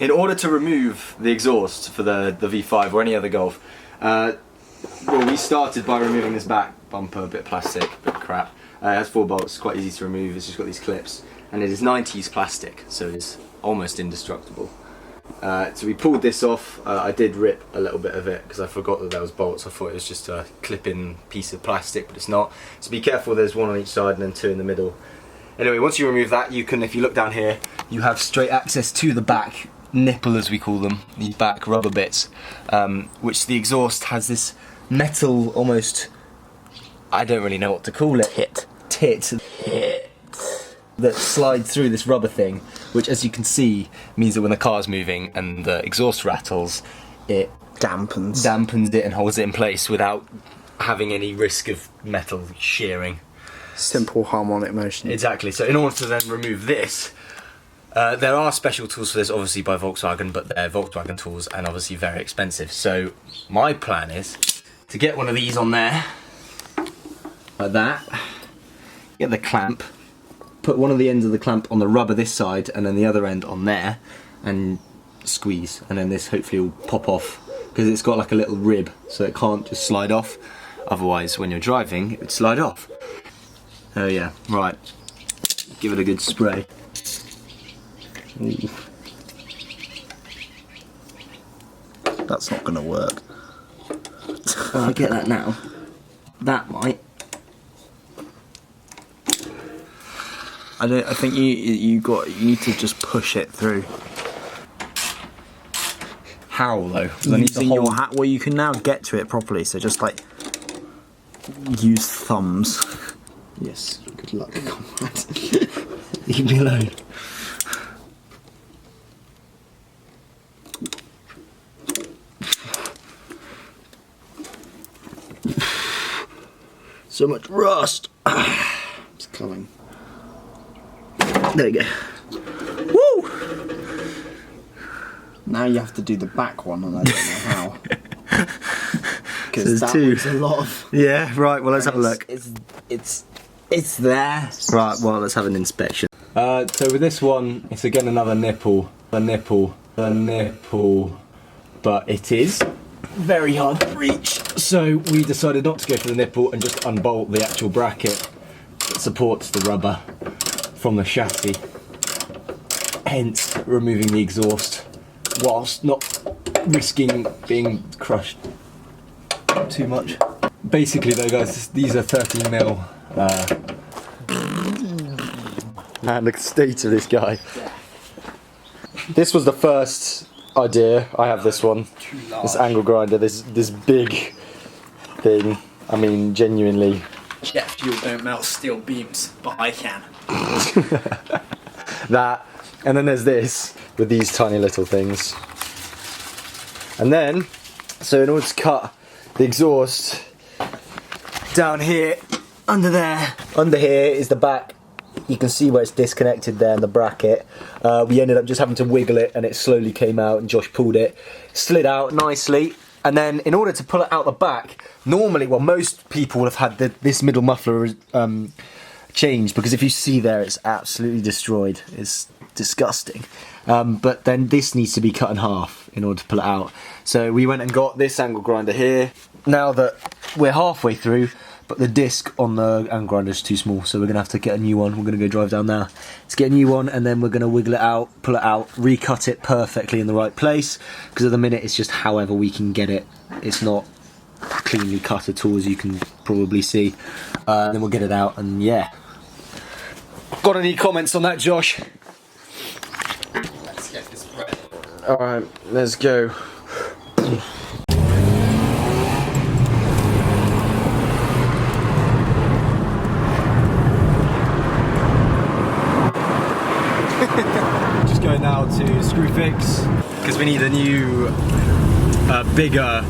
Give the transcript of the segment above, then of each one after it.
in order to remove the exhaust for the V5 or any other Golf, well, we started by removing this back bumper, a bit of plastic, a bit of crap. It has 4 bolts, quite easy to remove. It's just got these clips, and it is 90s plastic, so it's almost indestructible. So we pulled this off. I did rip a little bit of it because I forgot that there was bolts. I thought it was just a clip-in piece of plastic, but it's not. So be careful, there's 1 on each side and then 2 in the middle. Anyway, once you remove that, you can, if you look down here, you have straight access to the back nipple, as we call them, these back rubber bits, which the exhaust has this metal, almost, I don't really know what to call it, tit that slides through this rubber thing, which, as you can see, means that when the car's moving and the exhaust rattles, it dampens it and holds it in place without having any risk of metal shearing. Simple harmonic motion. Exactly. So in order to then remove this, there are special tools for this, obviously by Volkswagen, but they're Volkswagen tools and obviously very expensive. So my plan is to get one of these on there, like that, get the clamp, put one of the ends of the clamp on the rubber this side and then the other end on there, and squeeze, and then this hopefully will pop off, because it's got like a little rib so it can't just slide off, otherwise when you're driving it would slide off. Oh yeah, right, give it a good spray. Ooh. That's not gonna work. Well, I get that now. That might. I think you need to just push it through. How though? Using your hat. Well, you can now get to it properly. So just like use thumbs. Yes. Good luck, comrade. Leave me alone. So much rust. It's coming. There you go. Woo! Now you have to do the back one, and I don't know how. So Because that was a lot of. Yeah. Right. Well, let's have a look. It's there. Right. Well, let's have an inspection. So with this one, it's again another nipple, a nipple, but it is very hard to reach. So we decided not to go for the nipple and just unbolt the actual bracket that supports the rubber from the chassis, hence removing the exhaust whilst not risking being crushed too much. Basically though guys, these are 13mm. And look at the state of this guy. This was the first idea. I have this one, this angle grinder, this big thing. I mean, genuinely. Jet fuel don't melt steel beams, but I can. That, and then there's this with these tiny little things. And then, so in order to cut the exhaust down here, under here is the back. You can see where it's disconnected there in the bracket. We ended up just having to wiggle it and it slowly came out, and Josh pulled it, slid out nicely. And then in order to pull it out the back, normally, well, most people would have had this middle muffler changed, because if you see there, it's absolutely destroyed. It's disgusting. But then this needs to be cut in half in order to pull it out. So we went and got this angle grinder here. Now that we're halfway through, but the disc on the angle grinder is too small, so we're going to have to get a new one. We're going to go drive down there to get a new one, and then we're going to wiggle it out, pull it out, recut it perfectly in the right place, because at the minute it's just however we can get it. It's not cleanly cut at all, as you can probably see. And then we'll get it out, and yeah. Got any comments on that, Josh? Let's get this bread. Alright, let's go. Just going now to Screwfix because we need a new, bigger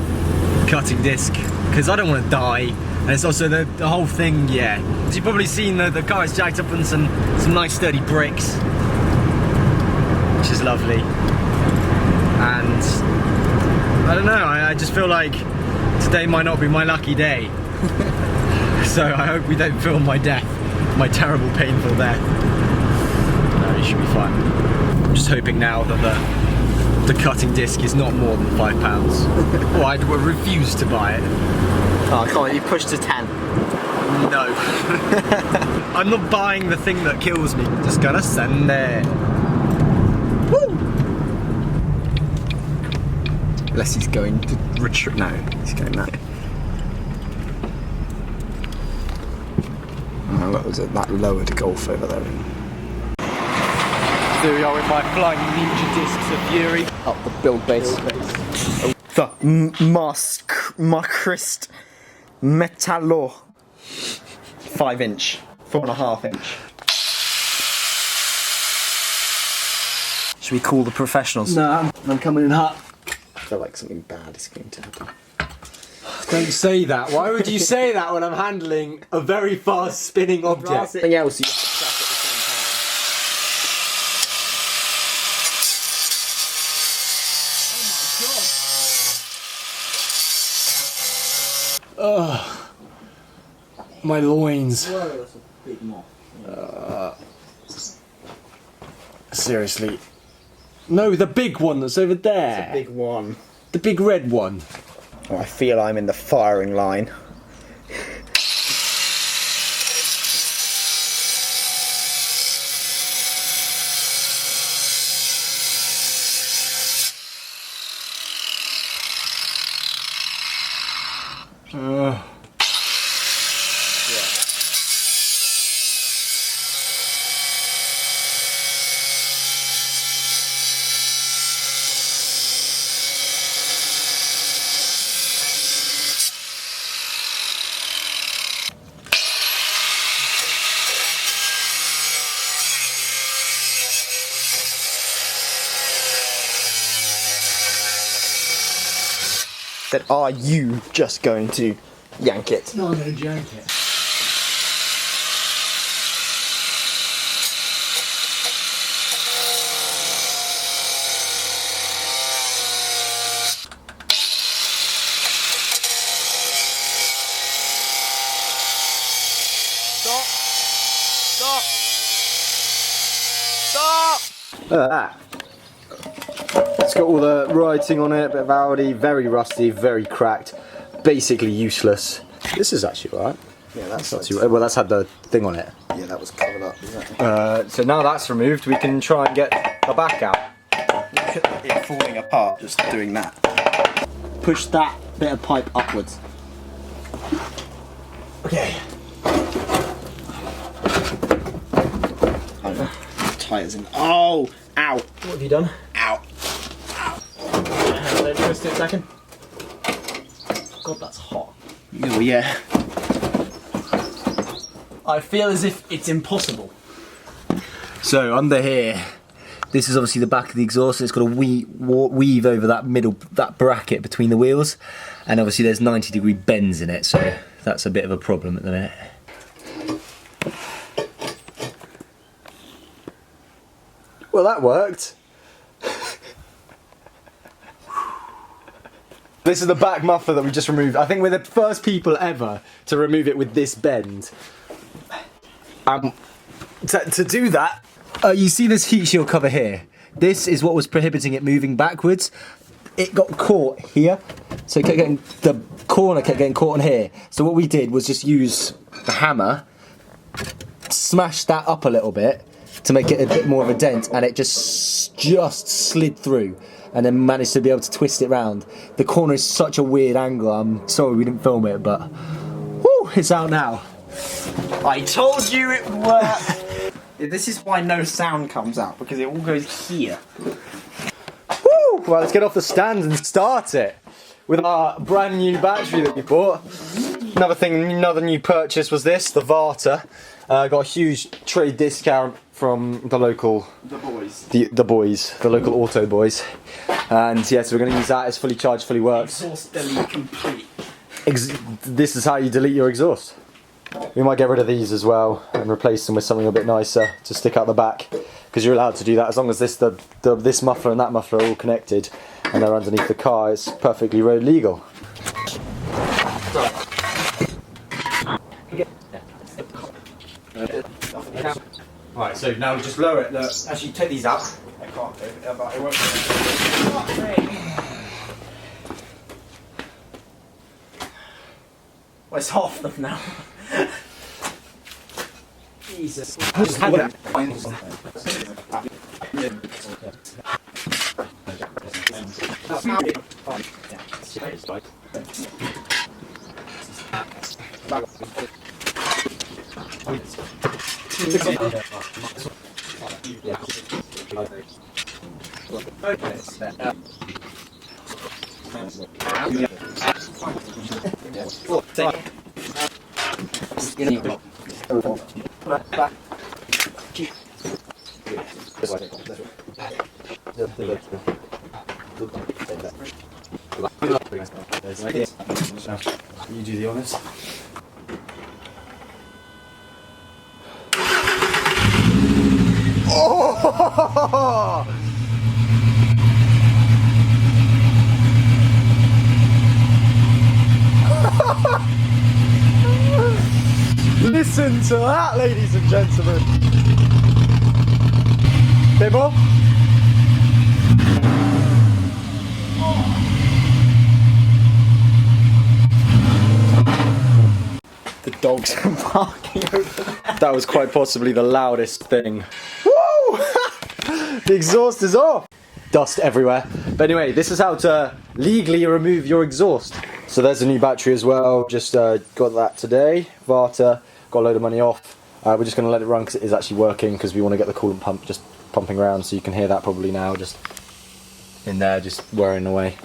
cutting disc, because I don't want to die, and it's also the whole thing. Yeah, as you've probably seen, the car is jacked up on some nice sturdy bricks, which is lovely. And I don't know, I just feel like today might not be my lucky day. So I hope we don't film my death, my terrible, painful death. No, it should be fine. I'm just hoping now that The cutting disc is not more than £5. Or I'd refuse to buy it. Oh, come on, you pushed to 10. No. I'm not buying the thing that kills me. Just gonna send it. Woo! Unless he's going to retreat. No, he's going that. Oh, that was that lowered Golf over there. Here we are with my flying ninja discs of fury. Up the build base. The Macrist Metallo 5-inch, 4.5-inch. Should we call the professionals? No, I'm coming in hot. I feel like something bad is going to happen. Don't say that. Why would you say that when I'm handling a very fast spinning object? Something else you have to press at the same time. Ugh. My loins. Whoa, that's a big moth. Seriously. No, the big one that's over there. It's a big one. The big red one. Oh, I feel I'm in the firing line. That are you just going to yank it? No, I'm going to jank it. Stop! Stop! Stop! Look at that. It's got all the writing on it, a bit of Audi, very rusty, very cracked, basically useless. This is actually right. Yeah, that's Not too, well, that's had the thing on it. Yeah, that was covered up. Exactly. So now that's removed, we can try and get the back out. Look at it falling apart just doing that. Push that bit of pipe upwards. Okay. Oh, tires in. Oh! Ow! What have you done? Ow! Don't twist it a second. God, that's hot. Oh yeah. I feel as if it's impossible. So under here, this is obviously the back of the exhaust. It's got a weave over that middle, that bracket between the wheels, and obviously there's 90-degree bends in it, so that's a bit of a problem at the minute. Well, that worked. This is the back muffler that we just removed. I think we're the first people ever to remove it with this bend. To do that, you see this heat shield cover here? This is what was prohibiting it moving backwards. It got caught here, so it kept getting, the corner kept getting caught on here. So what we did was just use a hammer, smash that up a little bit to make it a bit more of a dent, and it just slid through, and then managed to be able to twist it round. The corner is such a weird angle. I'm sorry we didn't film it, but whoo, it's out now. I told you it would work! This is why no sound comes out, because it all goes here. Woo! Well, let's get off the stand and start it with our brand new battery that we bought. Another new purchase was this, the Varta. Got a huge trade discount from the local... The boys. The boys, the local auto boys. And yeah, so we're going to use that. It's fully charged, fully works. Exhaust delete complete. This is how you delete your exhaust. We might get rid of these as well and replace them with something a bit nicer to stick out the back, because you're allowed to do that as long as this muffler and that muffler are all connected and they're underneath the car. It's perfectly road legal. Right, so now we just lower it. Look, as you take these out, can't do it, but it won't. Fuck me. Well, it's half them now. Jesus. You do the honours. Oh! Listen to that, ladies and gentlemen. Bit more. The dogs are barking over there. That was quite possibly the loudest thing. Woo! The exhaust is off. Dust everywhere. But anyway, this is how to legally remove your exhaust. So there's a new battery as well. Just got that today. Varta, got a load of money off. We're just going to let it run because it is actually working, because we want to get the coolant pump just pumping around, so you can hear that probably now, just in there, just whirring away.